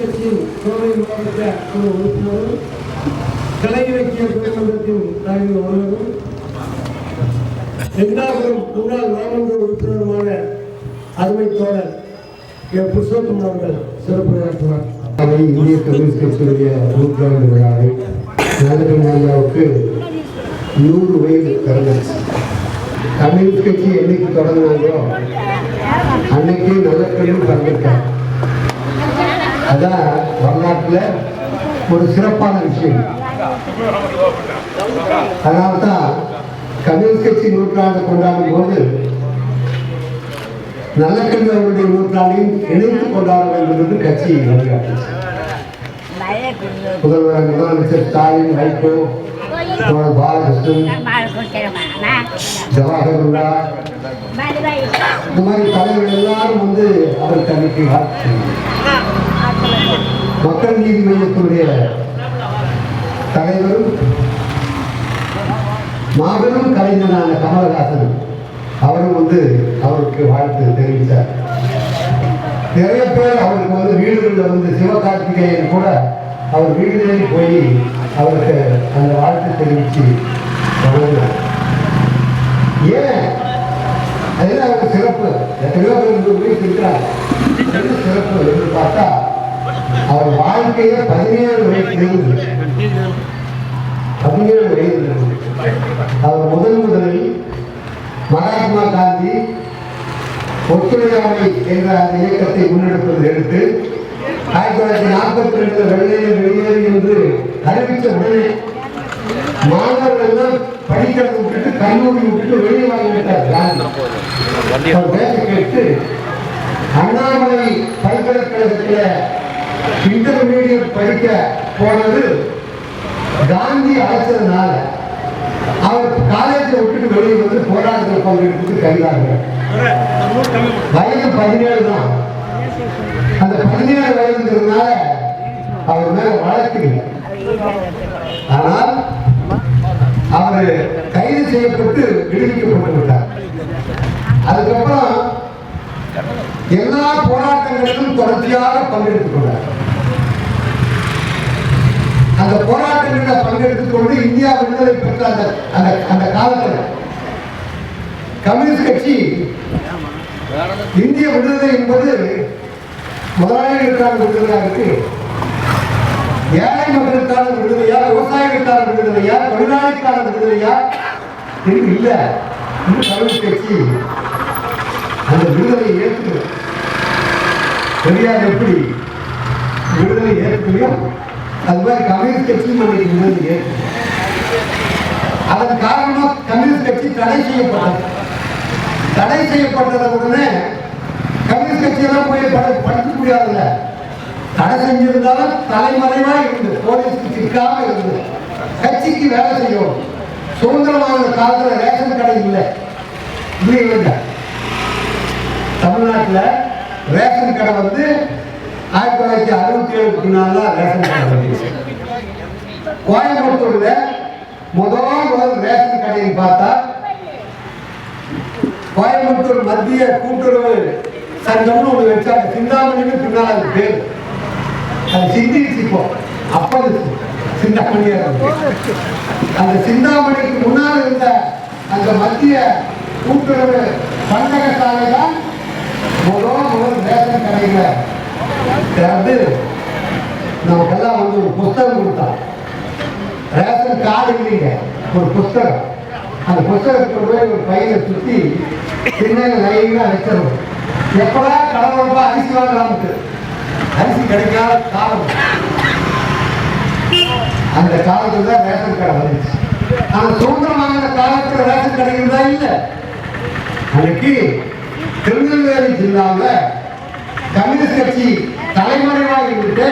கட்சியின் கோவை மாவட்ட குழு உறுப்பினரும் கலை இலக்கிய பேரமன்றத்தின் தலைவர் அவர்களும் எங்காபுரம் முன்னாள் மாமன்ற உறுப்பினருமான அருமை தோழர் புருஷோத்தம் அவர்கள் சிறப்புரையாற்றுவார். இந்திய கம்யூனிஸ்ட் கட்சியுடைய 100ஆண்டு விழாவை நல்லகண்ண ஐயாவுக்கு 100 வயது பிறந்துச்சு. கம்யூனிஸ்ட் கட்சி என்னைக்கு தொடங்கினாங்களோ அன்னைக்கு நல்லக்கண்ணும் பிறந்திருக்காங்க. அதான் வரலாற்றில் ஒரு சிறப்பான விஷயம். அதனால்தான் கம்யூனிஸ்ட் கட்சி 100ஆண்டு கொண்டாடும் போது நல்லக்கண்ணு அவருடைய 100ஆண்டையும் இணைத்து கொண்டாட வேண்டும் என்று கட்சி வழிகாட்டுச்சு. முதலமைச்சர் ஸ்டாலின், வைகோ, பாலகிருஷ்ணன், ஜவஹர்லா, இந்த மாதிரி தலைவர்கள் எல்லாரும் வந்து அவருக்கு அன்னைக்கு மக்கள் நீதி மையத்தினுடைய தலைவரும் மாபெரும் கலைஞரான கமலஹாசன் அவரும் வந்து அவருக்கு வாழ்த்து தெரிவித்தார். நிறைய பேர் அவருக்கு வந்து வீடுகளில் வந்து சிவகார்த்திகேயன் கூட அவர் வீடுகளே போய் அவருக்கு அந்த வாழ்த்து தெரிவித்து வழங்கினார். ஏன் அதெல்லாம் அவருக்கு சிறப்பு. எத்தனையோ பேர் இருக்கிறாங்க. சிறப்பு என்று பார்த்தா அவர் வாழ்க்கையை 17 வயதில் இருந்து அவர் முதலில் மகாத்மா காந்தி ஒத்துழையாமை என்ற அந்த இயக்கத்தை முன்னெடுப்பது எடுத்து 1942 வெள்ளையில் வெளியேறி என்று அறிவித்த உடனே மாணவர்கள் எல்லாம் படிக்கிறத விட்டுட்டு கல்லூரி விட்டுட்டு வெளியே வாங்கிவிட்டார் காந்தி. பேச கேட்டு அண்ணாமலை பல்கலைக்கழகத்தில் இன்டர்மீடியட் படிக்க போனது காந்தி அழைச்சதுனால அவர் காலேஜை விட்டுட்டு வெளியே வந்து போராட்டத்தில் பங்கெடுத்து கைதாங்க. வயது 17 தான். அந்த 17 வயதுங்கிறதுனால அவர் மேல வழக்கு இல்லை. ஆனால் அவர் கைது செய்யப்பட்டு விடுவிக்கப்பட்டு விட்டார். அதுக்கப்புறம் எல்லா போராட்டங்களிலும் தொடர்ச்சியாக பங்கெடுத்துக் கொண்டார். அந்த போராட்டங்களில் பங்கெடுத்துக் கொண்டு இந்தியா விடுதலை பெற்ற அந்த காலத்தில் கம்யூனிஸ்ட் கட்சி இந்திய விடுதலை என்பது முதலாளிகளுக்கான விடுதலையா இருக்கு, ஏழை மக்களுக்கான விடுதலையா, விவசாயிகளுக்கான விடுதலையா, தொழிலாளிக்கான விடுதலையா என்று இல்லை. கம்யூனிஸ்ட் கட்சி அந்த விடுதலை ஏற்று தெரியாது. எப்படி விடுதலை ஏற்கலையும் அது மாதிரி கம்யூனிஸ்ட் கட்சியும் நம்மளுக்கு விடுதலை ஏற்று. அதன் காரணம் கம்யூனிஸ்ட் கட்சி தடை செய்யப்பட்டது. தடை செய்யப்பட்டத உடனே கம்யூனிஸ்ட் கட்சியெல்லாம் போய் படிக்க முடியாதுல்ல. தடை செஞ்சிருந்தாலும் தலைமறைவா இருந்து போலீஸ்க்கு சிக்காம இருந்து கட்சிக்கு வேலை செய்யும். சுதந்திரமான காலத்தில் ரேஷன் கடை இல்லை. இல்லை தமிழ்நாட்டில் ரேஷன் கடை வந்து 1967 ரேஷன் கடை வந்து கோயம்புத்தூர்ல முதல் ரேஷன் கடைன்னு பார்த்தா கோயம்புத்தூர் மத்திய கூட்டுறவு சங்கம்னு ஒன்று வச்சாங்க. சிந்தாமணின்னு பின்னால் அது பேர். அது சிந்திச்சிப்போ அப்ப சிந்தாமணியா இருக்கு. அந்த சிந்தாமணிக்கு முன்னால் இருந்த அந்த மத்திய கூட்டுறவு பண்டக சாலை தான் முதல் ரேஷன் கடையில திறந்து நமக்கெல்லாம் வந்து ஒரு புஸ்தகம் கொடுத்தாங்க. ரேஷன் கார்டு இல்லைங்க, ஒரு புஸ்தகம். அந்த புஸ்தகத்துக்கு போய் ஒரு பையில சுற்றி சின்ன லைனா வச்சிடணும். எப்படா கடவுளப்பா அரிசி வாங்கலாம்ட்டு அரிசி கிடைக்காத காலம். அந்த காலத்துல தான் ரேஷன் கடை வந்துச்சு. அந்த சுதந்திரமான காலத்துல ரேஷன் கடை இருந்தா இல்லை. அன்னைக்கு திருநெல்வேலி ஜில்லாவில் கம்யூனிஸ்ட் கட்சி தலைமறைவாக இருந்துட்டு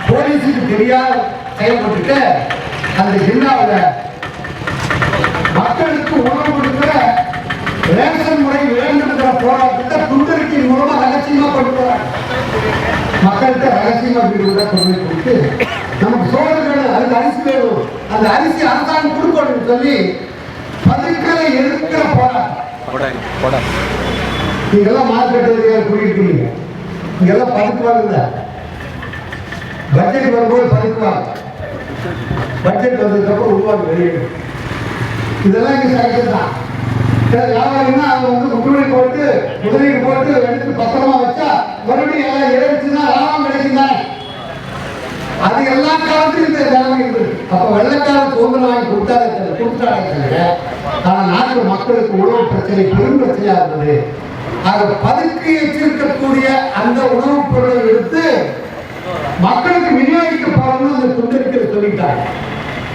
போலீஸுக்கு தெரியாத செயல்பட்டு அந்த ஜில்லாவில் மக்களுக்கு உணவு கொடுக்கிற ரேஷன் முறை வேண்டுகிற போராட்டத்தை துண்டறிக்கையின் மூலமா ரகசியமா பண்ணுறாங்க. மக்கள்கிட்ட ரகசியமா வீடு கொண்டு கொடுத்து நமக்கு சோறு வேணும், அதுக்கு அரிசி வேணும், அந்த அரிசி அரசாங்கம் கொடுக்கணும்னு சொல்லி பதுக்களை எதிர்க்கிற போராட்டம். நீங்கெல்லாம் மார்க்கெட் ஏரியா கூட்டிருக்கீங்க. இங்கெல்லாம் பதுக்குவாங்க. பட்ஜெட் வரும்போது பதுக்குவாங்க. பட்ஜெட் வந்ததுக்கப்புறம் உருவாக்கி வெளியிடும். இதெல்லாம் இங்கே சரக்கு தான். வியாபாரின்னா அவங்க வந்து முதலீடு போட்டு எடுத்து பத்திரமா வச்சா மறுபடியும் எல்லாம் ஏறிச்சுன்னா லாபம் கிடைக்கும் தானே. அது எல்லா காலத்திலும் இந்த நிலைமை இருந்தது. அப்ப வெள்ளக்கார சுதந்திரம் வாங்கி கொடுத்தாங்க. ஆனா நாட்டு மக்களுக்கு உணவு பிரச்சனை பெரும் பிரச்சனையா இருந்தது. அதை பதுக்கி வச்சிருக்கக்கூடிய அந்த உணவுப் பொருளை எடுத்து மக்களுக்கு விநியோகிக்கப்படணும்னு அந்த துண்டறிக்கை சொல்லிட்டாங்க.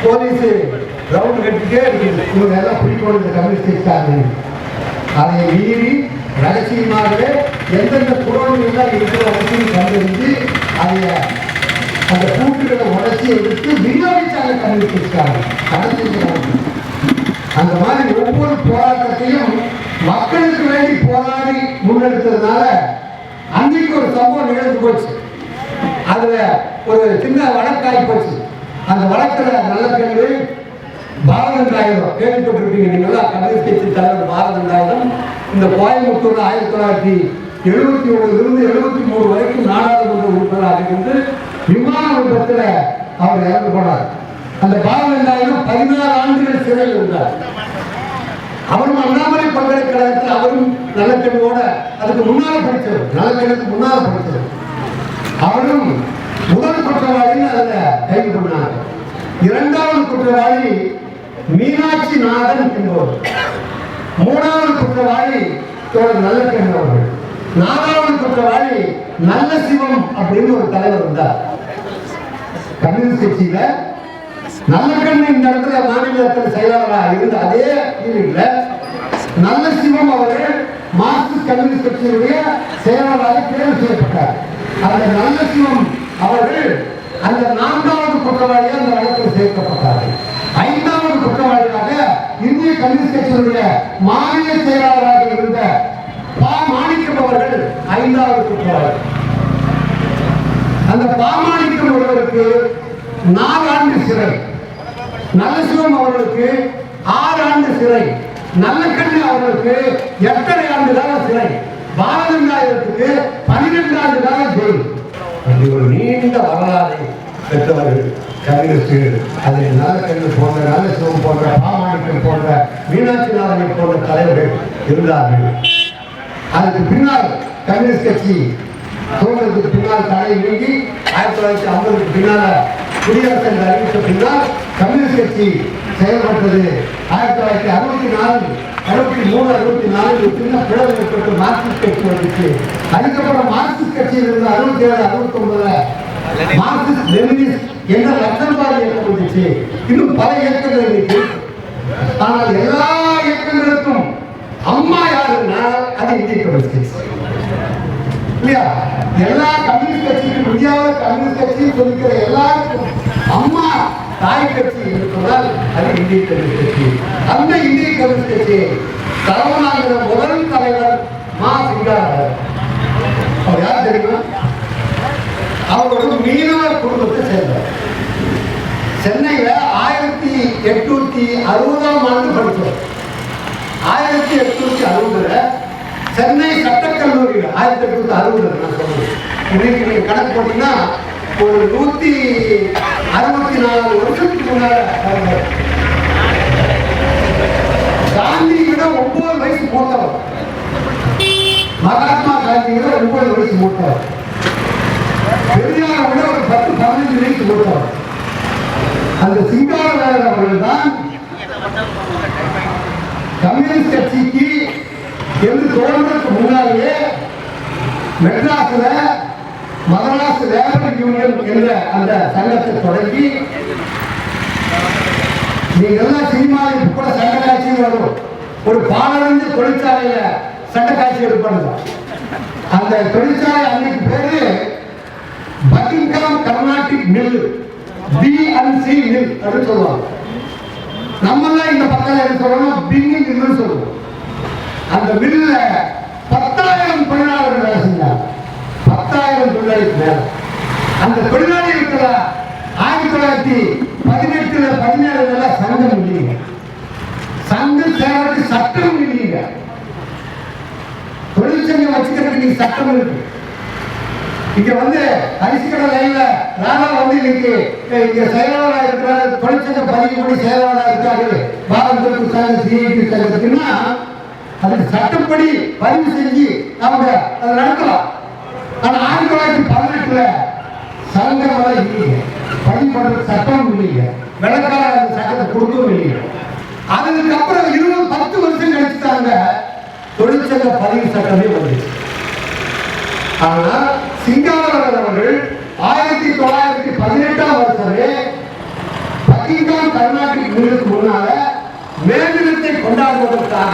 போலீஸ் ரவுண்ட் கட்டிட்டே இருக்குது. இவங்க எல்லாம் பிடிக்கணும் இந்த கம்யூனிஸ்ட். அதை மீறி ரகசியமாகவே எந்தெந்த குரோன்கள் எல்லாம் இருக்கிற அவசியம் கண்டறிஞ்சு அதை அந்த கூட்டுகளை உடச்சி எடுத்து விநியோகிச்சாங்க கம்யூனிஸ்ட். அந்த மாதிரி ஒவ்வொரு போராட்டத்தையும் மக்களுக்கு வேண்டி போராடி முன்னெடுத்ததுனால அன்னைக்கு ஒரு சம்பவம் நிகழ்ந்து போச்சு. அதுல ஒரு சின்ன வழக்காய் போச்சு. அந்த வழக்குல நல்ல பாரதண்டாயிரம் கேள்விப்பட்டிருப்பீங்க நீங்களா. கம்யூனிஸ்ட் கட்சி தலைவர் பாரதண்டாயிரம் இந்த கோயம்புத்தூர்ல 1971 73 வரைக்கும் நாடாளுமன்ற உறுப்பினராக இருந்து விமான விபத்துல அவர் இறந்து போனார். அந்த பாரதண்டாயிரம் 16 ஆண்டுகள் சிறையில் இருந்தார். அவரும் அண்ணாமலை பல்கலைக்கழகத்தில் அவரும் நல்லக்கண்ணோட அதுக்கு முன்னால படித்தவர். நல்லக்கண்ணுக்கு முன்னால படித்தவர். அவரும் முதல் குற்றவாளின்னு அதில் கைது பண்ணாங்க. இரண்டாவது குற்றவாளி மீனாட்சி நாதன் என்பவர். மூணாவது குற்றவாளி நல்லக்கண்ணு அவர்கள். நாலாவது குற்றவாளி நல்ல சிவம் அப்படின்னு ஒரு தலைவர் இருந்தார் கம்யூனிஸ்ட் கட்சியில. நல்லக்கண்ணு இந்த இடத்துல மாநிலத்தில் செயலாளராக இருந்த அதே பீரியட்ல நல்ல சிவம் அவர்கள் மார்க்சிஸ்ட் கம்யூனிஸ்ட் கட்சியினுடைய செயலாளராக தேர்வு செய்யப்பட்டார். அந்த நல்ல சிவம் அவர்கள் அந்த 4வது குற்றவாளியாக அந்த வழக்கில் சேர்க்கப்பட்டார்கள். 5வது குற்றவாளியாக இந்திய கம்யூனிஸ்ட் கட்சியினுடைய மாநில செயலாளராக இருந்த மாணிக்கம் அவர்கள் 5வது குற்றவாளி. அந்த மாணிக்கம் ஒருவருக்கு 4 ஆண்டு சிறை, நல்லசிவம் அவர்களுக்கு 6 ஆண்டு சிறை, நல்லக்கண்ணு அவர்களுக்கு 8.5 ஆண்டு கால சிறை, பாரதண்டாயிரத்துக்கு 12 ஆண்டு கால ஜெயில். ஒரு நீண்ட வரலாறை பெற்றவர்கள் கம்யூனிஸ்டுகள். அதில் நல்லக்கண்ணு போன்ற நல்லசிவம் போன்ற பாமாணிக்கம் போன்ற மீனாட்சி நாதன் போன்ற தலைவர்கள் இருந்தார்கள். அதுக்கு பின்னால் கம்யூனிஸ்ட் கட்சி சுதந்திரத்துக்கு பின்னால் தடை நீங்கி 1950க்கு பின்னால குடியரசு என்று அறிவித்த பின்னால் கம்யூனிஸ்ட் கட்சி செயல்பட்டது. 1964 63 64 சின்ன பிளவு ஏற்பட்டு மார்க்சிஸ்ட் கட்சி வந்துச்சு. அதுக்கப்புறம் மார்க்சிஸ்ட் கட்சியில் இருந்து 67 69 மார்க்சிஸ்ட் லெனினிஸ்ட் என்ற லட்சம்பாடு இயக்கம் வந்துச்சு. இன்னும் பல இயக்கங்கள் இருக்கு. ஆனால் எல்லா இயக்கங்களுக்கும் அம்மா யாருன்னா அது இந்திய கம்யூனிஸ்ட் இல்லையா. எல்லா கம்யூனிஸ்ட் கட்சிக்கும் இந்தியாவில் கம்யூனிஸ்ட் கட்சி சொல்லிக்கிற எல்லாருக்கும் அம்மா தாய் கட்சி இருப்பதால் அது இந்திய கம்யூனிஸ்ட் கட்சி. அந்த இந்திய கம்யூனிஸ்ட் கட்சி தலைவனாகிற முதல் தலைவர் மா சிங்காரவேலர். அவர் யார் தெரியுமா? அவரோட மீனவர் குடும்பத்தை சேர்ந்தவர். சென்னையில 1860ஆம் ஆண்டு படித்தவர். 1860 சென்னை சட்டக்கல்லூரியில் 1860 நான் சொல்றேன். இன்னைக்கு நீங்க கணக்கு போட்டீங்கன்னா ஒரு 164 வருஷத்துக்கு முன்னால காந்தி விட 9 வயசு மூத்தவர். மகாத்மா காந்தி விட 9 வயசு மூத்தவர். பெரியாரை விட ஒரு 10-15 வயசு மூத்தவர். அந்த சிங்காரவேலர் அவர்கள் தான் கம்யூனிஸ்ட் கட்சிக்கு என்று தோன்றதுக்கு முன்னாலேயே மெட்ராஸ்ல மதராஸ் லேபர் யூனியன் என்ற அந்த சங்கத்தை தொடங்கி, நீங்க எல்லாம் சினிமாவில் கூட சட்ட காட்சிகள் வரும். ஒரு பாலடைஞ்ச தொழிற்சாலையில சட்ட காட்சி எடுப்பாங்க. அந்த தொழிற்சாலை அன்னைக்கு பேரு Buckingham Carnatic mill, B&C mill அப்படின்னு சொல்லுவாங்க. நம்மெல்லாம் இந்த பக்கம் என்ன சொல்லணும், பிங்கிங் மில்னு சொல்லுவோம். அந்த மில்ல 10,000 தொழிலாளர்கள் வேலை செஞ்சாங்க. 10,000 தொழிலாளிக்கு மேல. அந்த தொழிலாளிகளுக்கு 1918 17 சங்கம் இல்லைங்க. சங்கம் சேரத்துக்கு சட்டம் இல்லைங்க. தொழிற்சங்கம் வச்சுக்கிறதுக்கு நீங்க சட்டம் இருக்கு. இங்க வந்து அரிசி கடை லைன்ல ராணா இன்னைக்கு இங்க செயலாளராக இருக்கிற தொழிற்சங்க பதிவுபடி செயலாளராக இருக்காரு பாரத சிஐடி சங்கத்துக்குன்னா அதுக்கு சட்டப்படி பதிவு செஞ்சு அவங்க அதை நடத்தலாம். ஆனா 1918 சங்கம் இல்லைங்க, பதிவு பண்ற சட்டம் இல்லைங்க, விளக்கால அந்த சட்டத்தை கொடுக்கவும் இல்லைங்க. அதுக்கப்புறம் 10 வருஷம் கழிச்சுட்டாங்க தொழிற்சங்க பதிவு சட்டமே வந்துச்சு. ஆனா சிங்காரவேலர் அவர்கள் 1918 வருஷமே பக்கிங்காம் கர்நாடிக் மில்லுக்கு முன்னால மேல்நிலத்தை கொண்டாடுவதற்காக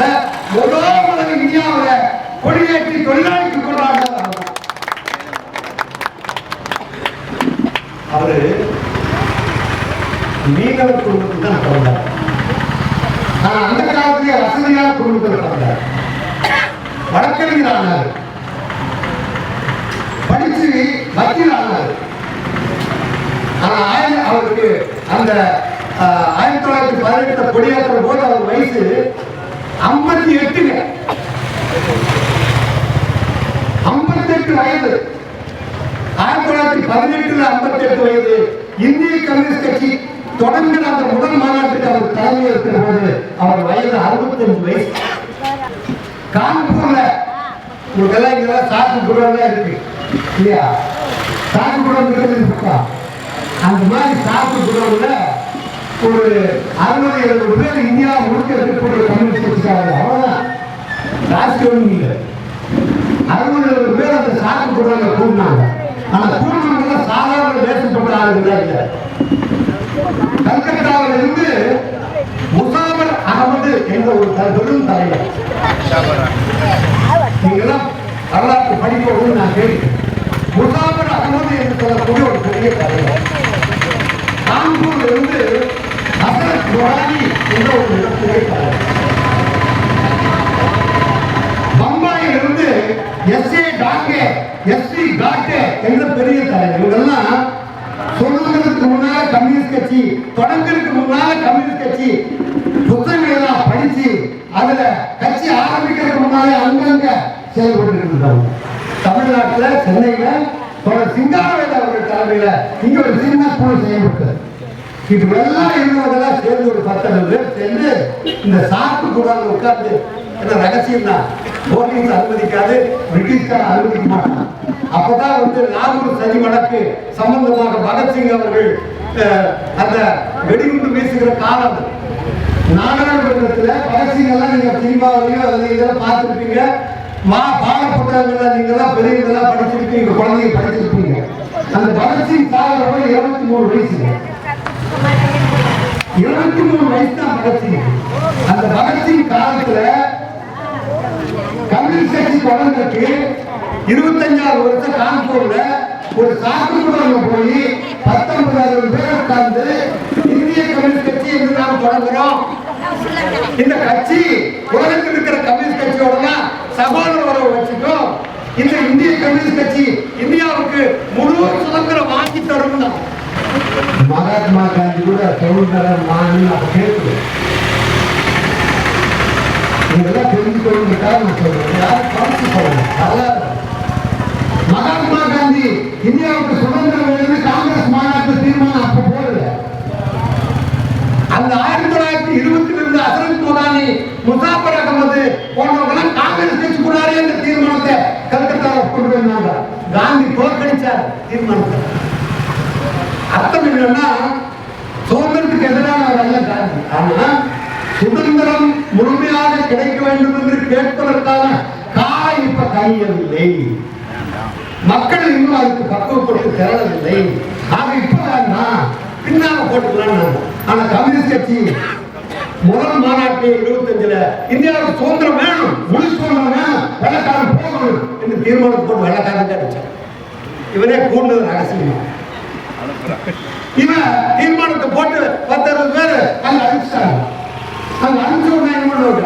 முதல் இந்தியாவில் கொடியேற்றி தொழிலாளிக்கு கொண்டாடுறாங்க. அவரு மீனவ குடும்பத்துக்கு தான் பிறந்தார். ஆனா அந்த காலத்திலே வசதியான குடும்பத்தில் பிறந்தார். வழக்கறிஞர் ஆனார், படிச்சு வக்கீல் ஆனார். ஆனா அவருக்கு அந்த 1918 கொடியேற்ற போது அவர் வயசு 58 வயது. 1918 58 வயது. இந்திய கம்யூனிஸ்ட் கட்சி தொடங்கின அந்த முதல் மாநாட்டுக்கு அவர் தலைமை இருக்கிற போது அவர் வயது 65 வயசு. கான்பூர்ல உங்களுக்கெல்லாம் இங்கெல்லாம் சாக்கு குடம் இருக்கு இல்லையா? சாக்கு குடம் இருக்கா? அந்த மாதிரி சாக்கு குடம்ல ஒரு 60-70 பேர் இந்தியா முழுக்க இருக்கக்கூடிய கம்யூனிஸ்ட் கட்சிக்காரங்க. அவ்வளவுதான், ராஷ்டிரம் இல்லை. 60-70 பேர் அந்த சாக்கு குடம்ல கூடினாங்க. ஆனா கூடினவங்க சாதாரண வேஷப்பட்ட ஆளுங்களா இல்லை. கல்கத்தாவில் இருந்து முசாபர் அகமது என்ற ஒரு பெரும் தலைவர், நீங்கெல்லாம் வரலாற்று படிப்போடு நான் கேட்கிறேன். முசாபர் அகமது என்று சொல்லக்கூடிய ஒரு பெரிய தலைவர். கான்பூர்ல இருந்து ஹசரத் நொரானி என்ற ஒரு இடத்திலே தலைவர். பம்பாயில் இருந்து எஸ்.ஏ. டாங்கே, எஸ்.வி. காட்டே என்ற பெரிய தலைவர். இவங்கெல்லாம் சொல்றதுக்கு முன்னால கம்யூனிஸ்ட் கட்சி தொடங்கிறதுக்கு முன்னால கம்யூனிஸ்ட் கட்சி புத்தகங்கள் எல்லாம் படிச்சு அதுல கட்சி ஆரம்பிக்கிறதுக்கு முன்னாலே அங்கங்க செயல்பட்டு இருந்தாங்க. தமிழ்நாட்டுல சென்னையில சிங்காரவேலர் அவர்கள் தலைமையில இங்க ஒரு சின்ன குழு செயல்பட்டது. இப்ப எல்லாம் இருந்தவங்கெல்லாம் சேர்ந்து ஒரு 10 பேர் சேர்ந்து இந்த சாக்கு கூட உட்கார்ந்து என்ன ரகசியம் தான், போலீஸ் அனுமதிக்காது, பிரிட்டிஷ்கார அனுமதிக்க மாட்டான். அப்பதான் நாகூர் சதி வழக்கு சம்பந்தமாக பகத்சிங் அவர்கள் அந்த வெடிகுண்டு வீசுகிற காலம். நாடாளுமன்றத்தில் பகத்சிங் எல்லாம் நீங்க சினிமாவிலையோ அதில் இதெல்லாம் பார்த்துருப்பீங்க. பாட புத்தகங்கள்ல நீங்க எல்லாம் பெரியவங்கெல்லாம் படிச்சிருப்பீங்க, குழந்தைங்க படிச்சிருப்பீங்க. அந்த பகத்சிங் சாகிறவங்க 23 வயசு. 23 வயசு தான் பகத்சிங். அந்த பகத்சிங் காலத்துல கம்யூனிஸ்ட் கட்சி தொடர்ந்துக்கு 25 வருஷம் கான்பூர்ல ஒரு சாக்கு கூட போய் 19 பேர் உட்கார்ந்து இந்திய கம்யூனிஸ்ட் கட்சி என்று நாம் தொடங்குறோம். இந்த கட்சி உலகத்தில் இருக்கிற கம்யூனிஸ்ட் கட்சியோட சகோதர உறவு வச்சுட்டோம். இந்த இந்திய கம்யூனிஸ்ட் கட்சி இந்தியாவுக்கு முழு சுதந்திரம் வாங்கி தரும். மகாத்மா காந்தி கூட சுதந்திரம் வாங்கி கேட்குது. இதெல்லாம் தெரிஞ்சுக்கொள்ளுக்காக நான் சொல்றேன். யாரும் பார்த்து சொல்லணும். மகாத்மா காந்தி இந்தியாவுக்கு சுதந்திரம் வேணும்னு காங்கிரஸ் மாநாட்டு தீர்மானம் அப்ப போடல. அந்த 1920 ஹசரத் நொரானி, முசாபர் அகமது போன்றவங்க காங்கிரஸ் கட்சி கூடாது என்ற தீர்மானத்தை கல்கத்தாவில் கொண்டு வந்தாங்க. காந்தி தோற்கடிச்சார் தீர்மானத்தை. அர்த்தம் என்னன்னா சுதந்திரத்துக்கு எதிரான அல்ல காந்தி. ஆனா சுதந்திரம் முழுமையாக கிடைக்க வேண்டும் என்று கேட்பதற்கான காலம் இப்ப கழியவில்லை. மக்கள் இன்னும் அதுக்கு பக்குவப்பட்டு தேடவில்லை. ஆக இப்பதான் பின்னால போட்டுக்கலாம். ஆனா கம்யூனிஸ்ட் கட்சி முதல் மாநாட்டில் 25ல இந்தியாவுக்கு சுதந்திரம் வேணும், முழு சுதந்திரம் வேணும், வெள்ளக்காரன் போகணும் என்று தீர்மானம் போட்டு வெள்ளக்காரன் அடிச்சார். இவனே கூடுதல் ரகசியம். இவன் தீர்மானத்தை போட்டு 10-20 பேர் அங்க அடிச்சாங்க. அங்க அடிச்ச உடனே என்ன பண்ணுவாங்க,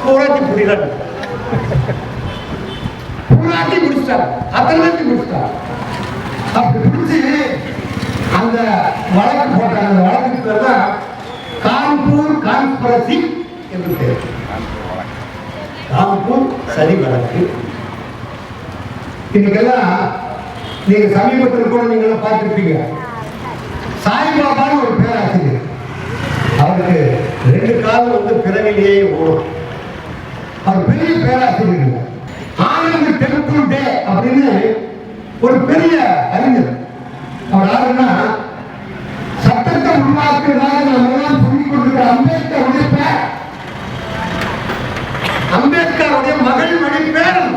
பூராட்டி பிடிக்கிறாங்க. பூராட்டி பிடிச்சிட்டாங்க, அத்தனை பிடிச்சிட்டாங்க. அப்படி பிடிச்சி அந்த வழக்கு போட்டாங்க. அந்த வழக்கு பேர் தான் கான்பூர் கான்ஸ்பிரசி என்று பேர். கான்பூர் சதி வழக்கு. இன்னைக்கெல்லாம் நீங்க சமீபத்தில் கூட நீங்க பார்த்திருப்பீங்க. சாய்பாபான்னு ஒரு பேராசிரியர், அவருக்கு 2 காலம் வந்து பிறவிலேயே ஓடும். அவர் பெரிய பேராசிரியர். ஆனந்த் டெம்பிள் டே அப்படின்னு ஒரு பெரிய அறிஞர். அவர் யாருன்னா சட்டத்தை உருவாக்குறதாக நம்ம எல்லாம் சொல்லிக் கொண்டிருக்கிற அம்பேத்கருடைய பேர், அம்பேத்கருடைய மகள் வழி பேரன்.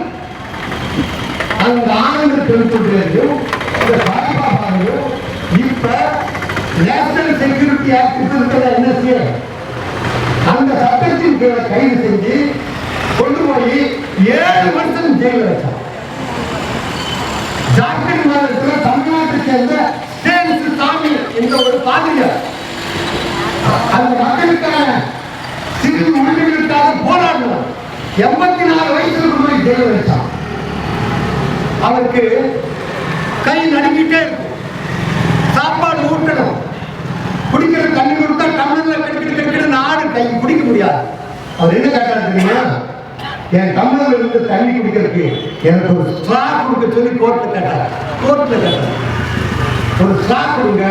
அந்த ஆனந்த் டெம்பிள் டேயும் சாய்பாபாவையும் இப்ப நேஷனல் செக்யூரிட்டி ஆக்ட் இருக்கிற NSA அந்த சட்டத்தின் கீழே கைது செஞ்சு கொண்டு போய் 7 வருஷம் ஜெயில வச்சான். ஜார்க்கண்ட் மாநிலத்தில் தமிழ்நாட்டை சேர்ந்த சாமி என்ற ஒரு பாதிரியார் அந்த மக்களுக்கான சிறு உரிமைகளுக்காக போராடினார். 84 வயசுல போய் ஜெயில வச்சான். அவருக்கு கை நடுங்கிட்டே இருக்கும். சாப்பாடு ஊட்டணும், குடிக்கிற தண்ணி கொடுத்தா டம்ளர்ல கெடுக்கிட்டு நாடு கை குடிக்க முடியாது. அவர் என்ன கேட்டாரு தெரியுமா? என் டம்ளர்ல இருந்து தண்ணி குடிக்கிறதுக்கு எனக்கு ஒரு ஸ்ட்ரா கொடுக்க சொல்லி கோர்ட்ல கேட்டார். ஒரு ஸ்ட்ரா கொடுங்க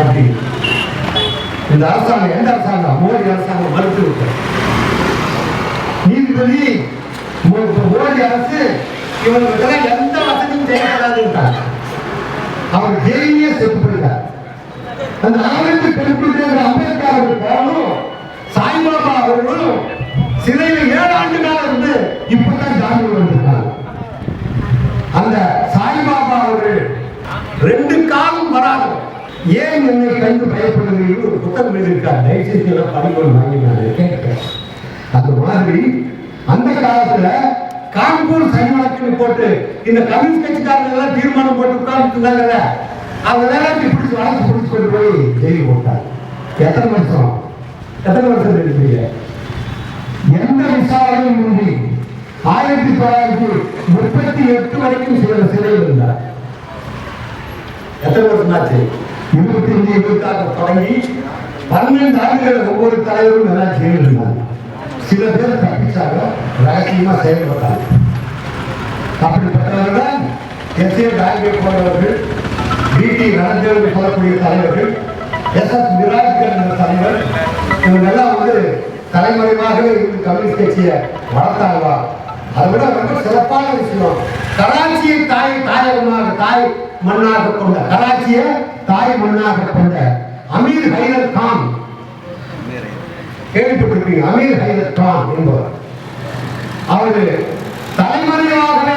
அப்படி. இந்த அரசாங்கம், எந்த அரசாங்கம்? மோடி அரசாங்கம் மறுத்து விட்டார். நீதிபதி மோடி அரசு இவங்களுக்கு எந்த வசதியும் செய்யப்படாது. அவர் ஜெயிலே செத்து போயிட்டார். அந்த ஆனந்த் டெம்பிள் அம்பேத்கர் அவர்களும் சாய்பாபா அவர்களும் சிறையில் 7 ஆண்டு காலம் இருந்து இப்பதான் ஜாமீன் வந்திருக்காங்க. அந்த சாய்பாபா அவர்கள் 2 காலம் வராது. ஏன் என்னை கண்டு பயப்படுகிறீர்கள் ஒரு புத்தகம் எழுதியிருக்கார். தயவுசெய்து எல்லாம் படிக்கணும் வாங்கி கேட்கிறேன். அந்த மாதிரி அந்த காலத்துல கான்பூர் சன்மானத்துக்கு போட்டு இந்த கம்யூனிஸ்ட் கட்சிக்காரங்க எல்லாம் தீர்மானம் போட்டு உட்கார்ந்து இருந்தாங்கல்ல, அவங்க எல்லாத்தையும் பிடிச்சி வளர்த்து பிடிச்சி கொண்டு போய் ஜெயிலுக்கு போட்டாங்க. எத்தனை வருஷம் இருக்கிறீங்க? எந்த விசாரணையும் இன்றி 1938 வரைக்கும் சிறையில் இருந்தார். எத்தனை வருஷம் ஆச்சு? 25, 26 தொடங்கி 12 ஆண்டுகள் ஒவ்வொரு தலைவரும் எல்லாம் ஜெயிலில் இருந்தாங்க. சில பேர் தப்பிச்சாங்க, ரகசியமா செயல்பட்டாங்க. அப்படிப்பட்டவர்கள் எஸ்.ஏ. டாங்கே போன்றவர்கள், வி.டி. ரணதேவன் சொல்லக்கூடிய தலைவர்கள், எஸ்.எஸ். மிராஜ்கர் என்ற தலைவர், இவங்கெல்லாம் வந்து தலைமறைவாக இருந்து கம்யூனிஸ்ட் கட்சியை வளர்த்தாங்களா? அதை விட ரொம்ப சிறப்பான விஷயம், கராச்சியை தாய் மண்ணாக கொண்ட, கராச்சியை தாய் மண்ணாக கொண்ட அமீர் ஹைதர் கான், கேள்விப்பட்டிருப்பீங்க. அமீர் ஹைதர் கான் என்பவர், அவரு தலைமறைவாகவே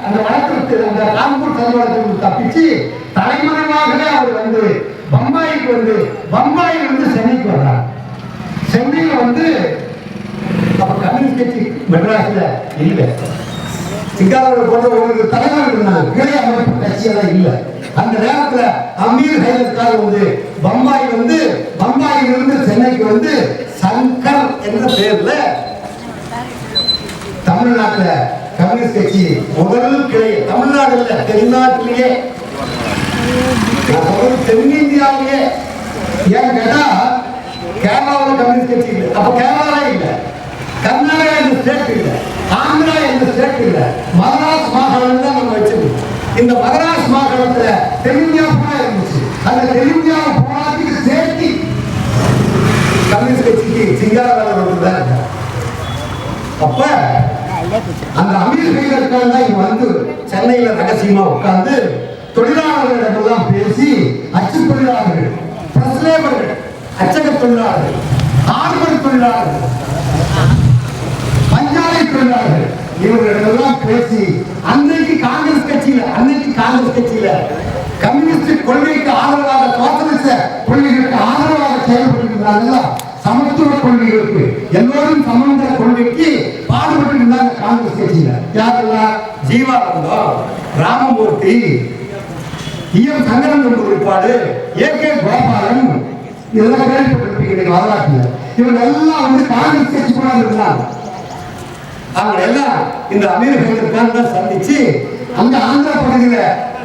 அந்த வழக்கு, அந்த கான்பூர் சன்மானத்திற்கு தப்பிச்சு தலைமறைவாகவே அவர் வந்து பம்பாய்க்கு வந்து, பம்பாயில் வந்து சென்னைக்கு வர்றார். சென்னையில் வந்து அப்ப கம்யூனிஸ்ட் கட்சி மெட்ராஸ்ல இல்லை. சிங்காரவர் போன்ற ஒரு தலைவர் இருந்தாங்க, கிளை அமைப்பு கட்சியெல்லாம் இல்லை. அந்த நேரத்துல அமீர் ஹைதர் கான் வந்து பம்பாயில் இருந்து சென்னைக்கு வந்து சங்கர் என்ற பெயர்ல தமிழ்நாட்டுல கம்யூனிஸ்ட் கட்சி முதல் கிளை, தமிழ்நாடு இல்ல தென்னாட்டிலேயே, தென்னிந்தியாவிலேயே. ஏன் கேட்டா கேரளாவில் கம்யூனிஸ்ட் கட்சி இல்லை, அப்ப கேரளா இல்லை, கர்நாடகா என்ற ஸ்டேட் இல்லை, ஆந்திரா என்ற ஸ்டேட் இல்லை, மதராஸ் மாகாணம் தான் நம்ம வச்சிருக்கோம். இந்த மதராஸ் மாகாணத்துல தென்னிந்தியா பூரா இருந்துச்சு. அந்த தென்னிந்தியா பூராத்துக்கு சேர்த்து கம்யூனிஸ்ட் கட்சிக்கு சிங்காரவேலர் தான் இருக்கார். அப்ப அந்த அமீர் ஹைதர் கான் தான் இங்க வந்து சென்னையில ரகசியமா உட்கார்ந்து தொழிலாளர்களிடமெல்லாம் பேசி, அச்சு தொழிலாளர்கள், பிரஸ்லேபர்கள், அச்சக தொழிலாளர்கள், ஆர்வல் தொழிலாளர்கள், பஞ்சாலை தொழிலாளர்கள், இவர்களிடமெல்லாம் பேசி அன்னைக்கு காங்கிரஸ் கட்சியில கம்யூனிஸ்ட் கொள்கைக்கு ஆதரவாக, சோசலிச கொள்கைகளுக்கு ஆதரவாக செயல்படுகிறார்கள். சமத்துவ கொள்கைகளுக்கு, எல்லோரும் சமன்ற கொள்கைக்கு பாடுபட்டு இருந்தாங்க காங்கிரஸ் கட்சியில. யாரெல்லாம்? ஜீவானந்தம், ராமமூர்த்தி, ஈஎம் சங்கரன் குறிப்பாடு, ஏ.கே. கோபாலன், இதெல்லாம் கேள்விப்பட்டிருப்பீங்க வரலாற்றில். இவங்க எல்லாம் வந்து காங்கிரஸ் கட்சி கூட இருந்தாங்க. அவங்க எல்லாம் இந்த அமீர் ஹைதர் கான் தான் சந்திச்சு, அங்க ஆந்திர பகுதியில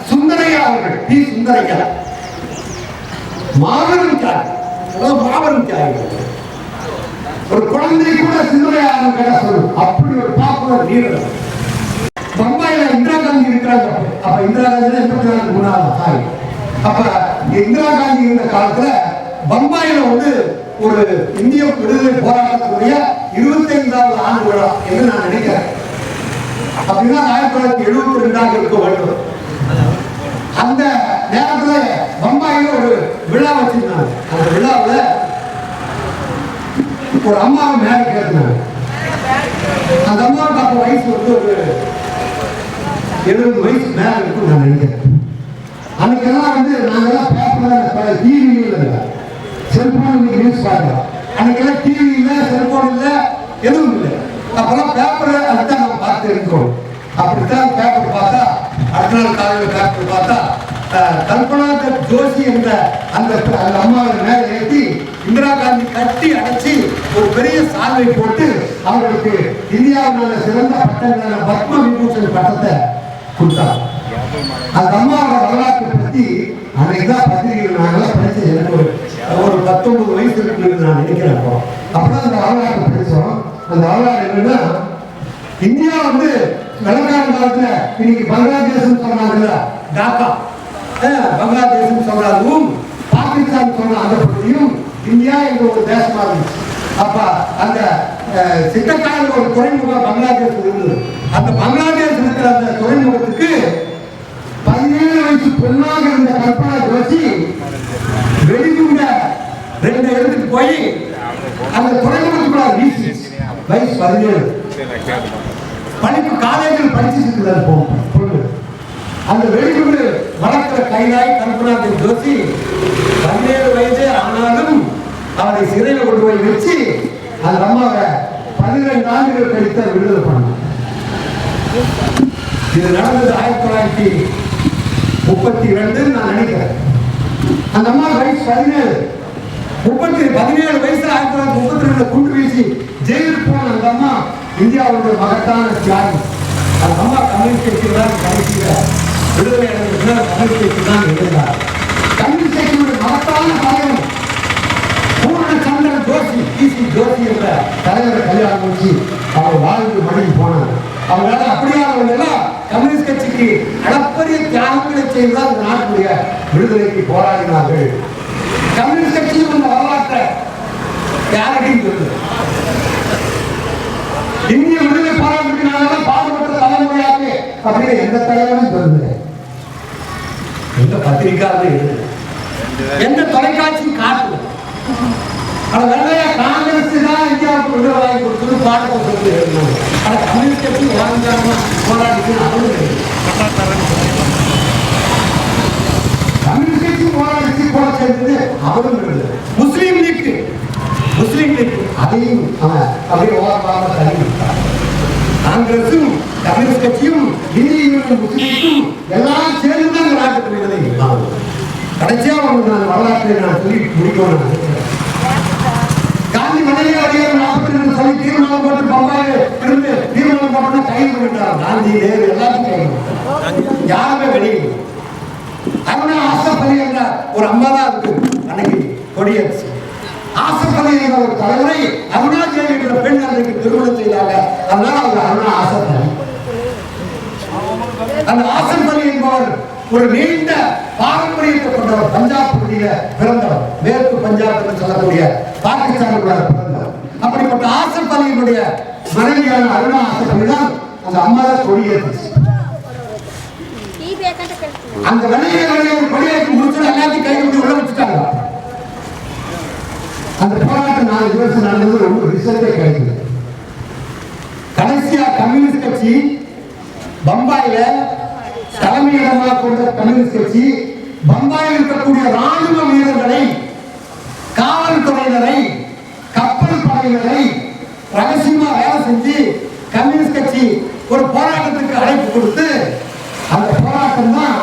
சுந்தரையா அவர்கள், டி. சுந்தரையா, மாபெரும் தியாகி, ஒரு குழந்தை கூட சுந்தரையா கேட்ட சொல்லும், அப்படி ஒரு பாப்புலர் லீடர். பம்பாயில இந்திரா காந்தி இருக்கிறாங்க. அப்ப இந்திரா காந்தி 84 தாய். அப்ப இந்திரா காந்தி இருந்த காலத்துல பம்பாயில வந்து ஒரு இந்திய விடுதலை போராட்டத்துடைய 25வது ஆண்டு விழா என்று நான் நினைக்கிறேன். அப்படின்னா 1972 இருக்க வேண்டும். அந்த நேரத்துல பம்பாயில ஒரு விழா வச்சிருந்தாங்க. அந்த விழாவில் ஒரு அம்மாவை மேலே கேட்டாங்க. அந்த அம்மாவுக்கு அப்போ வயசு வந்து ஒரு 70 வயசு மேல இருக்கும் நான் நினைக்கிறேன். அன்னைக்கெல்லாம் வந்து நாங்கெல்லாம் பேப்பர்ல டிவியில் இல்லை, செல்போன் நியூஸ் பார்க்கலாம். அன்னைக்கெல்லாம் டிவி இல்லை, செல்போன் இல்லை, எதுவும் இல்லை. அப்பெல்லாம் பேப்பரை அதுதான் நம்ம பார்த்து இருக்கிறோம். அப்படித்தான் பேப்பர் பார்த்தா அடுத்த நாள் காலையில் பேப்பர் பார்த்தா கல்பனா ஜோஷி என்ற அந்த அம்மாவை மேலே ஏற்றி இந்திரா காந்தி கட்டி அடைச்சி ஒரு பெரிய சால்வை போட்டு அவர்களுக்கு இந்தியாவிலான சிறந்த பட்டங்களான பத்ம விபூஷன் பட்டத்தை கொடுத்தாங்க. அந்த அம்மாவோட வரலாற்றை பற்றி அன்னைக்குதான் பத்திரிகைகள் நாங்களாம் படிச்சு எனக்கு ஒரு 19 வயசு இருக்குன்னு நான் நினைக்கிறேன். அப்பதான் அந்த வரலாற்றை படிச்சோம். அந்த வரலாறு என்னன்னா, இந்தியா வந்து வெள்ளக்கார காலத்துல இன்னைக்கு பங்களாதேஷ் சொன்னாங்கல்ல, டாக்கா பங்களாதேஷ் சொன்னாலும் பாகிஸ்தான் சொன்ன அந்த பகுதியும் இந்தியா என்ற ஒரு தேசமா இருந்துச்சு. அப்ப அந்த சிட்டக்கால ஒரு துறைமுகம் பங்களாதேஷ் இருந்தது. அந்த பங்களாதேஷ் இருக்கிற அந்த துறைமுகத்துக்கு 17 வயசு பொண்ணாக இருந்த கல்பனா ஜோஷி வெளியுண்ட 2 இடத்துக்கு போய் அந்த துறைமுகத்துக்குள்ள வீசி வயசு 17 படிப்பு காலேஜில் படிச்சுட்டு இருக்கிறார் பொண்ணு. அந்த வெளியுண்டு வளர்க்கிற கைதாய் கல்பனா ஜோஷி 17 வயது ஆனாலும் அவரை சிறையில் கொண்டு போய் வச்சு அந்த அம்மாவை 12 ஆண்டுகள் கழித்து விடுதலை பண்ணார். இது நடந்தது 1932 நான் நினைக்கிறேன். அந்த அம்மா வயசு 17 வயசு 1932 குண்டு வீசி ஜெயிலுக்கு போன அந்த அம்மா இந்தியாவுடைய மகத்தான தியாகி. அந்த அம்மா கம்யூனிஸ்ட் கட்சியில் தான் கடைசியில் விடுதலை அடைந்த கம்யூனிஸ்ட் கட்சி தான் இருந்தார். கம்யூனிஸ்ட் கட்சியுடைய மகத்தான தலைவர் பூர்ணச்சந்திரன் ஜோஷி, பிசி ஜோஷி என்ற தலைவரை கல்யாணம் முடிச்சு அவர் வாழ்ந்து மடிக்கு போனார். அவங்களால அப்படியானவங்க எல்லாம் கம்யூனிஸ்ட் கட்சிக்கு அளப்பரிய தியாகங்களை செய்துதான் இந்த நாட்டுடைய விடுதலைக்கு போராடினார்கள். கம்யூனிஸ்ட் கட்சியும் இந்த வரலாற்றை யாரையும் சொல்லுது. இந்திய விடுதலை போராட்டத்தினால பாடுபட்ட தலைமுறையாக அப்படின்னு எந்த தலைவரும் சொல்லுது, எந்த பத்திரிகையாளரும் எழுது, எந்த தொலைக்காட்சி காட்டு. அது வெள்ளையா காங்கிரஸ் தான் இந்தியாவுக்கு விடுதலை வாங்கி கொடுத்தது பாடத்தை சொல்லி எழுதினாங்க. ஆனா கம்யூனிஸ்ட் கட்சி வாங்கிக்காம போராடிச்சு அவரும் கம்யூனிஸ்ட் கட்சி போராடிச்சு போட சேர்ந்தது அவரும் எழுது. முஸ்லீம் லீக் அதையும் அப்படியே ஓரமாக தள்ளி காங்கிரசும் கம்யூனிஸ்ட் கட்சியும் இந்திய முஸ்லீமும் எல்லாம் சேர்ந்துதான் நாட்டுக்கு விடுதலை. கடைசியா நான் வரலாற்றை நான் சொல்லி முடிக்கணும். காந்தி மனைவி அடியார் 42 சொல்லி தீர்மானம் போட்டு பம்பாயில் இருந்து தீர்மானம் போட்டு கைது பண்ணிட்டார். காந்தி நேரு எல்லாத்தையும் கைது, யாருமே வெளியே. அருணா ஆசப் அலி என்ற ஒரு அம்மா தான் இருக்கு அன்னைக்கு கொடியரசு. ஆசப் அலி என்ற ஒரு தலைவரை அருணா தேவி என்ற பெண் அன்றைக்கு திருமணம் செய்தாங்க. அதனால அவர் அருணா ஆசப் அலி. அந்த ஆசப் அலி என்பவர் ஒரு நீண்ட பாரம்பரியத்தை கொண்டவர். பஞ்சாப் பகுதியில பிறந்தவர், மேற்கு பஞ்சாப் என்று சொல்லக்கூடிய பாகிஸ்தானுக்குள்ள பிறந்தவர். அப்படிப்பட்ட ஆசப் அலியினுடைய மனைவியான அருணா ஆசப் அலி தான் அந்த அம்மா கொடியேற்று. அந்த வெள்ளையர்களை கொடியேற்றி முடிச்சு எல்லாத்தையும் கைவிட்டு உள்ள வச்சுட்டாங்க. அந்த போராட்டம் 4 வருஷம் நடந்தது. ரொம்ப ரிசல்ட்டே கிடைக்குது. கடைசியா கம்யூனிஸ்ட் கட்சி பம்பாயில தலைமையிடமாக கொண்ட கம்யூனிஸ்ட் கட்சி பம்பாயில் இருக்கக்கூடிய ராணுவ வீரர்களை, காவல்துறையினரை, கப்பல் படையினரை ரகசியமா வேலை செஞ்சு கம்யூனிஸ்ட் கட்சி ஒரு போராட்டத்துக்கு அழைப்பு கொடுத்து அந்த போராட்டம் தான்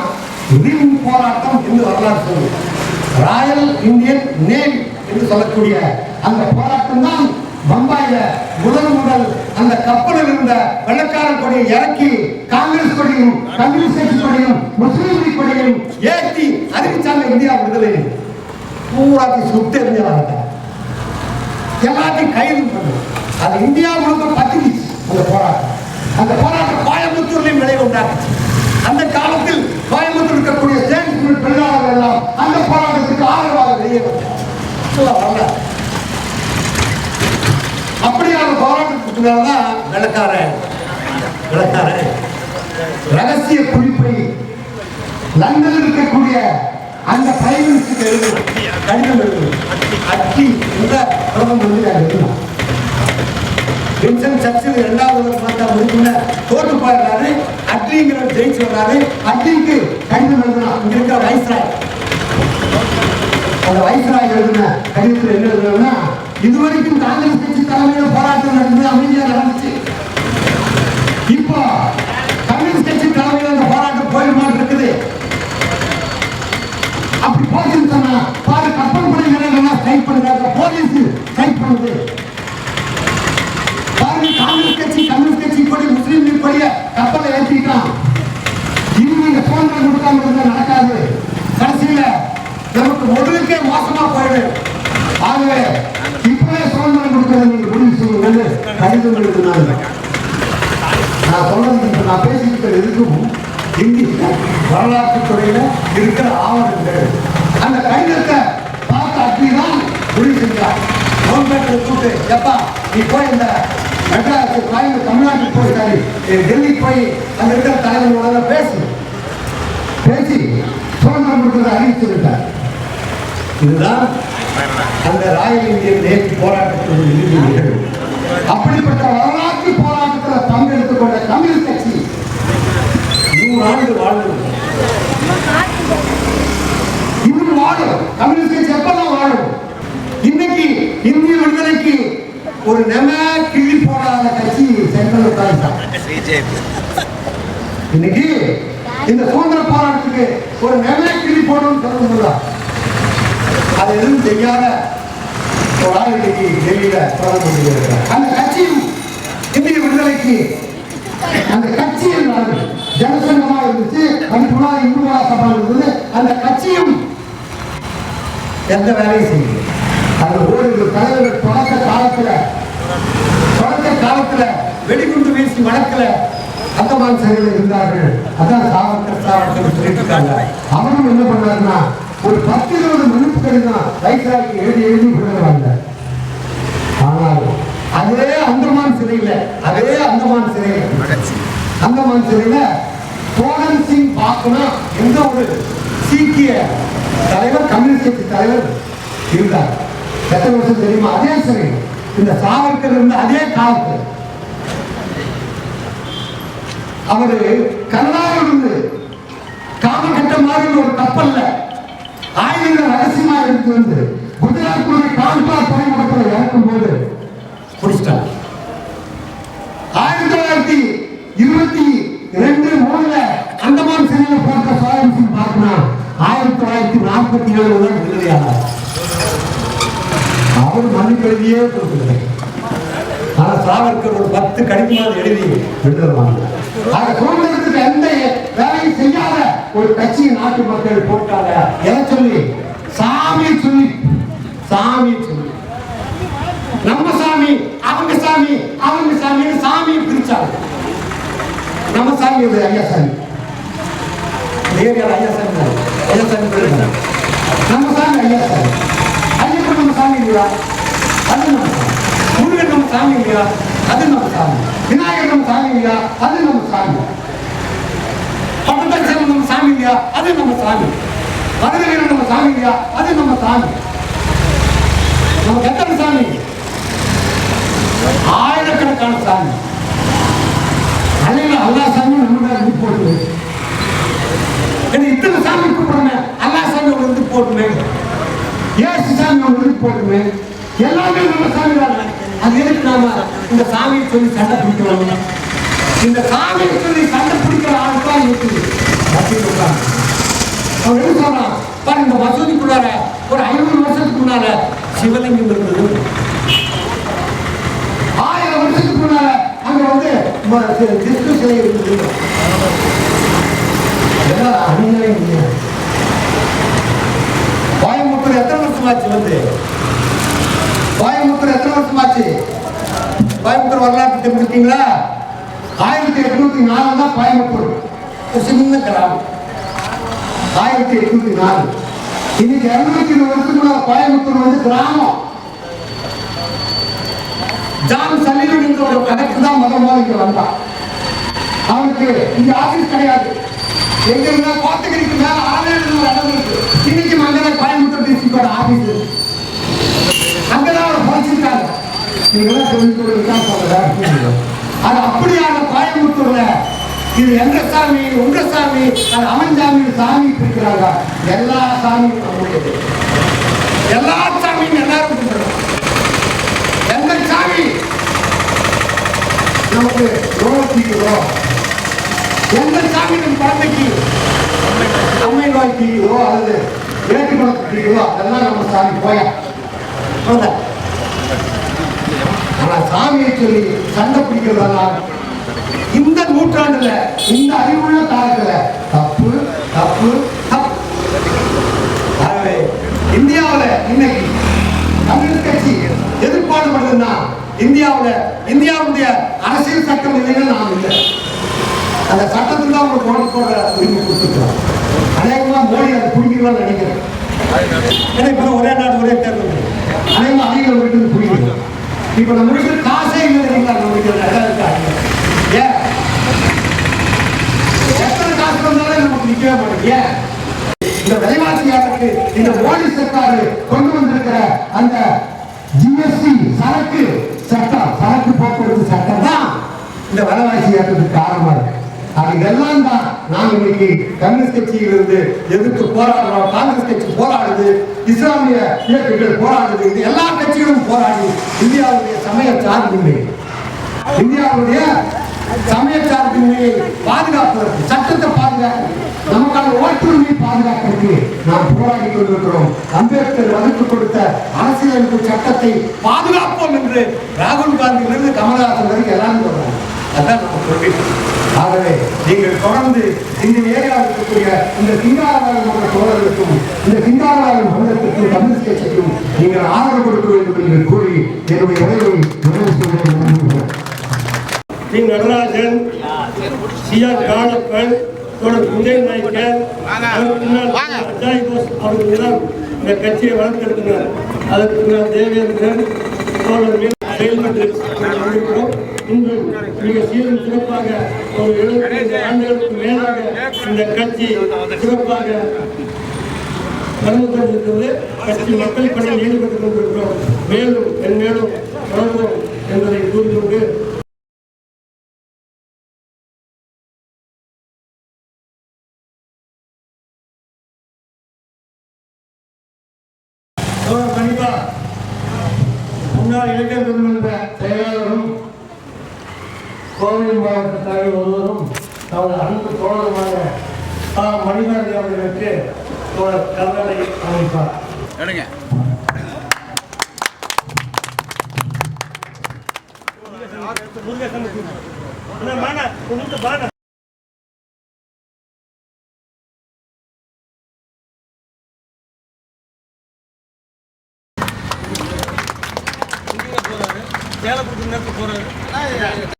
ரிம் போராட்டம் என்று வரலாறு சொல்லுது. ராயல் இந்தியன் நேவி என்று சொல்லக்கூடிய அந்த போராட்டம் தான் பம்பாயில முதல் அந்த கப்பலில் இருந்த வெள்ளக்கார கொடியை இறக்கி காங்கிரஸ் கொடியும் கம்யூனிஸ்ட் கட்சி கொடியும் முஸ்லீம் லீக் கொடியும் ஏற்றி அறிவிச்சாங்க இந்தியா விடுதலை. பூராத்தையும் சுட்டு எறிஞ்சாங்க, எல்லாத்தையும் கைது பண்ணது. அது இந்தியா முழுக்க பத்திரிச்சு அந்த போராட்டம். அந்த போராட்டம் கோயம்புத்தூர்லையும் விளைவு உண்டாக்குச்சு. அந்த காலத்தில் கோயம்புத்தூர் இருக்கக்கூடிய தொழிலாளர்கள் எல்லாம் அந்த போராட்டம் வெள்ளக்காரன் ரகசிய குறிப்பை லண்டனில் இருக்கக்கூடிய அந்த பிரைம் மினிஸ்டருக்கு எழுதணும், கடிதம் எழுதணும். அட்டி இந்த பிரதம மந்திரி எழுதணும். வின்சன் சர்ச்சில் 2வது உலக போராட்டம் முடிச்சுன்னா தோற்று போயிடுறாரு. அட்லிங்கிற ஜெயிச்சு வர்றாரு. அட்லிக்கு கடிதம் எழுதணும். இங்க இருக்கிற வைஸ்ராய், அந்த வைஸ்ராய் எழுதின கடிதத்தில் என்ன எழுதணும்னா, இதுவரைக்கும் காங்கிரஸ் கட்சி தலைமையில் போராட்டம் நடந்து அமைதியாக நடந்துச்சு. இப்போ கம்யூனிஸ்ட் கட்சி தலைமையில் அந்த போராட்டம் போயிடுமான்னு இருக்குது. அப்படி போச்சுன்னு சொன்னா பாரு, கப்பல் படைகளை ஸ்ட்ரைக் பண்ணுறாங்க, போலீஸ் ஸ்ட்ரைக் பண்ணுது. பாருங்க, காங்கிரஸ் கட்சி கம்யூனிஸ்ட் கட்சி கொடி முஸ்லீம் லீக் கொடிய கப்பலை ஏற்றிட்டான். இன்னும் நீங்க சுதந்திரம் கொடுக்காம இருந்தா நடக்காது. கடைசியில நமக்கு முதலுக்கே மோசமா போயிடும். ஆகவே இப்பவே சுதந்திரம் கொடுக்கறது நீங்க முடிவு செய்யுங்க கடிதம் எழுதினாங்க. நான் சொல்றது இப்ப நான் பேசிக்கிட்டு இருக்கும் இந்திய வரலாற்று துறையில இருக்கிற ஆவணங்கள். அந்த கடிதத்தை பார்த்து அப்படிதான் முடிவு செஞ்சார். கவர்மெண்ட் கூட்டு எப்பா நீ போய் இந்த மெட்ராஸ் தமிழ்நாட்டுக்கு போய் சரி டெல்லிக்கு போய் அங்க இருக்கிற தலைவர்களோட பேசி சுதந்திரம் கொடுக்கிறத அறிவிச்சிருக்கார். இதுதான் அந்த ராயல் இந்தியன் நேற்று போராட்டத்தில் இறுதி நிகழ்வு. அப்படிப்பட்ட வரலாற்று போராட்டத்தில் பங்கெடுத்துக் கொண்ட கம்யூனிஸ்ட் கட்சி 100 ஆண்டு வாழும். இன்னும் வாழும். கம்யூனிஸ்ட் கட்சி எப்பதான் வாழும்? இன்னைக்கு இந்திய விடுதலைக்கு ஒரு நெம கிளி போடாத கட்சி சென்ட்ரல் காங்கிரஸ். இன்னைக்கு இந்த சுதந்திர போராட்டத்துக்கு ஒரு நெம கிளி போடணும்னு சொல்ல, அதை எதுவும் செய்யாத ஒரு ஆள் இன்னைக்கு டெல்லியில தொடர்பு. அந்த கட்சியும் இந்திய விடுதலைக்கு அந்த கட்சி ஜனசங்கமா இருந்துச்சு. அதுக்குள்ள இந்து சபா இருந்தது. அந்த கட்சியும் எந்த வேலையும் செய்யுது. அந்த ஓடுகிற தலைவர்கள் தொடக்க காலத்துல வெடிகுண்டு வீசி வழக்கல அந்தமான் சிறையில் இருந்தார்கள். அதான் சாவர்கர் சொல்லிட்டு இருக்காங்க. அவரும் என்ன பண்ணாருன்னா ஒரு 10-20 மன்னிப்பு கடிதம் வைஸ்ராய்க்கு எழுதி விடுறாங்க. ஆனாலும் அதே அந்தமான் சிறையில சோழன் சிங் பாக்குனா எந்த ஒரு சீக்கிய தலைவர் கம்யூனிஸ்ட் கட்சி தலைவர் இருந்தார். எத்தனை வருஷம் தெரியுமா? அதே சிறை இந்த சாவர்கர் இருந்த அதே காலத்தில் அவரு கனடாவில் இருந்து காமகட்ட மாதிரி ஒரு கப்பல்ல ஆயுதங்கள் ரகசியமா எடுத்து வந்து குஜராத் கால்பா துறைமுகத்தில் இறக்கும் போது பிடிச்சிட்டாங்க. 1922-3 அந்தமான் சிறையில் போட்ட சோழன் சிங் பாக்குனா 1947 தான் விடுதலையானார். அவர் மன்னிப்பெழுதியே கொடுக்கல. ஆனா சாவர்கர் ஒரு 10 கடிதமாவது எழுதி விடுதலை. சுதந்திரத்துக்கு எந்த வேலையும் செய்யாத ஒரு கட்சியை நாட்டு மக்கள் போட்டாங்க. எதை சொல்லி? சாமி சொல்லி நம்ம சாமி அவங்க சாமி சாமியை பிரிச்சாங்க. நம்ம சாமி ஐயா சாமி ஐயா சாமி நம்ம சாமி ஐயா சாமி ஐயப்பன் நம்ம சாமி இல்லையா? அது நம்ம சாமி. முருகன் நம்ம சாமி இல்லையா? அது நம்ம சாமி. விநாயகர் நம்ம சாமி இல்லையா? அது நம்ம சாமி. பட்டத்தரசன் நம்ம சாமி இல்லையா? அது நம்ம சாமி. மதுரவீரன் நம்ம சாமி இல்லையா? அது நம்ம சாமி. நம்ம எத்தனை சாமி? ஆயிரக்கணக்கான சாமி. அல்லா சாமி நம்ம போட்டு இத்தனை சாமி கூப்பிடுமே. அல்லா சாமி ஒரு போட்டுமே, ஏசு சாமி ஒரு போட்டுமே, எல்லாமே நம்ம சாமி தான். அது எதுக்கு நாம இந்த சாமியை சொல்லி சண்டை பிடிக்கிறோம்? இந்த சாமியை சொல்லி சண்டை பிடிக்கிற ஆளுதான் இருக்குது. அவன் என்ன சொல்றான் பாரு, இந்த மசூதிக்குள்ளார ஒரு 500 வருஷத்துக்கு முன்னால சிவலிங்கம் இருந்தது. 1000 வருஷத்துக்கு முன்னால அங்க வந்து கிறிஸ்து சிலை இருந்தது. கோயம்புத்தூர் எத்தனை வருஷமாச்சு கோயம்புத்தூர் வரலாற்று தெரிஞ்சுக்கிட்டீங்களா? 1804 தான் கோயம்புத்தூர் ஒரு சின்ன கிராமம். 1804. இன்னைக்கு 220 வருஷத்துக்கு கோயம்புத்தூர் வந்து கிராமம். ஜான் சலீம் என்ற ஒரு கணக்கு தான் முதல்ல இங்க வந்தான். அவனுக்கு இங்க ஆபீஸ் கிடையாது. எங்க இருந்தா கோத்தகிரிக்கு மேல ஆலயம் ஒரு இடம் இருக்கு. இன்னைக்கு அங்கதான் கோயம்புத்தூர் டிஸ்ட்ரிக்டோட ஆபீஸ் அங்கதான் அவர் படிச்சிருக்காங்க. நீங்களாம் சொல்லிட்டு அது அப்படியான கோயம்புத்தூர்ல இது எங்க சாமி உங்க சாமி அது அவன் சாமி சாமி இருக்கிறாங்க. எல்லா சாமியும் நம்முடையது. எல்லா சாமியும் எல்லாரும் கும்பிடுறோம். எந்த சாமி நமக்கு நோய்க்கிறோம், எந்த சாமி நம்ம குழந்தைக்கு அம்மை நோய்க்கிறோ அல்லது வேட்டு குழந்தைக்கிறோ அதெல்லாம் நம்ம சாமி போயா. ஆனா சாமியை சொல்லி சண்டை பிடிக்கிறதெல்லாம் இந்த நூற்றாண்டுல இந்த அறிவுள்ள காலத்துல தப்பு தப்பு தப்பு. ஆகவே இந்தியாவில் இன்னைக்கு கம்யூனிஸ்ட் கட்சி எதிர்ப்பாடு பண்ணுதுன்னா இந்தியாவுடைய அரசியல் சட்டம் இல்லைன்னு நான் இல்லை. அந்த சட்டத்துக்கு தான் அவங்க போட போட உரிமை கொடுத்துருக்கோம். அநேகமா மோடி அதை பிடிக்கணும்னு நினைக்கிறேன். ஏன்னா இப்ப ஒரே நாடு ஒரே தேர்தல் அநேகமா அதிகம் விட்டு பிடிக்கணும். இப்ப நம்மளுக்கு காசே இல்லை. ஏன் எத்தனை காசு வந்தாலும் நமக்கு நிற்கவே மாட்டேங்க. இந்த விலைவாசியாளருக்கு இந்த மோடி சர்க்கார் கொண்டு வந்திருக்கிற அந்த ஜிஎஸ்டி சரக்கு சட்டம், சரக்கு போக்குவரத்து சட்டம் தான் இந்த விலைவாசி ஏற்றத்துக்கு காரணமா இருக்கு. அது இதெல்லாம் தான் நாங்க இன்னைக்கு கம்யூனிஸ்ட் கட்சியிலிருந்து எதிர்த்து போராடுறோம். காங்கிரஸ் கட்சி போராடுது, இஸ்லாமிய இயக்கங்கள் போராடுது, இது எல்லா கட்சிகளும் போராடி இந்தியாவுடைய சமய சார்பின்மை, இந்தியாவுடைய சமய சார்பின்மையை பாதுகாப்பதற்கு, சட்டத்தை பாதுகாக்க, நமக்கான ஓட்டுரிமையை பாதுகாப்பதற்கு நாம் போராடி கொண்டிருக்கிறோம். அம்பேத்கர் வகுத்து கொடுத்த அரசியலமைப்பு சட்டத்தை பாதுகாப்போம் என்று ராகுல் காந்தியிலிருந்து கமலஹாசன் வரைக்கும் எல்லாரும் சொல்றாங்க. அதான் நம்ம சொல்லிட்டோம். ஆகவே நீங்கள் தொடர்ந்து இந்த ஏரியாவில் இருக்கக்கூடிய இந்த சிங்காரவாரம் போன்ற தோழர்களுக்கும் இந்த சிங்காரவாரம் மன்றத்திற்கும் கம்யூனிஸ்ட் கட்சிக்கும் நீங்கள் ஆதரவு கொடுக்க வேண்டும் என்று கூறி என்னுடைய உரையை நிறைவு செய்ய டி. நடராஜன், சி.ஆர். காளப்பன், தோழர் உதய நாயக்கர், அஜய் கோஷ் அவர்களெல்லாம் இந்த கட்சியை வளர்த்திருக்கிறார். அதற்கு நான் தேவேந்திரன் தோழர் செயல்பட்டு கொண்டிருக்கிறோம். இன்று மிக சீரும் சிறப்பாக ஒரு 75 ஆண்டுகளுக்கு மேலாக இந்த கட்சி சிறப்பாக நடந்து கொண்டிருக்கிறது. கட்சி மக்கள் பணியில் ஈடுபட்டுக் கொண்டிருக்கிறோம். மேலும் மென்மேலும் தொடர்வோம் என்பதை கூறிக்கொண்டு கண்டிப்பா முன்னாள் இளைஞர் பெருமன்ற செயலாளரும் கோவை மாவட்ட தலைவர் ஒருவரும் தமது அன்பு தோழருமான மணிபாரதி அவர்களுக்கு கல்லறை அமைப்பார். சேலம் போறாரு.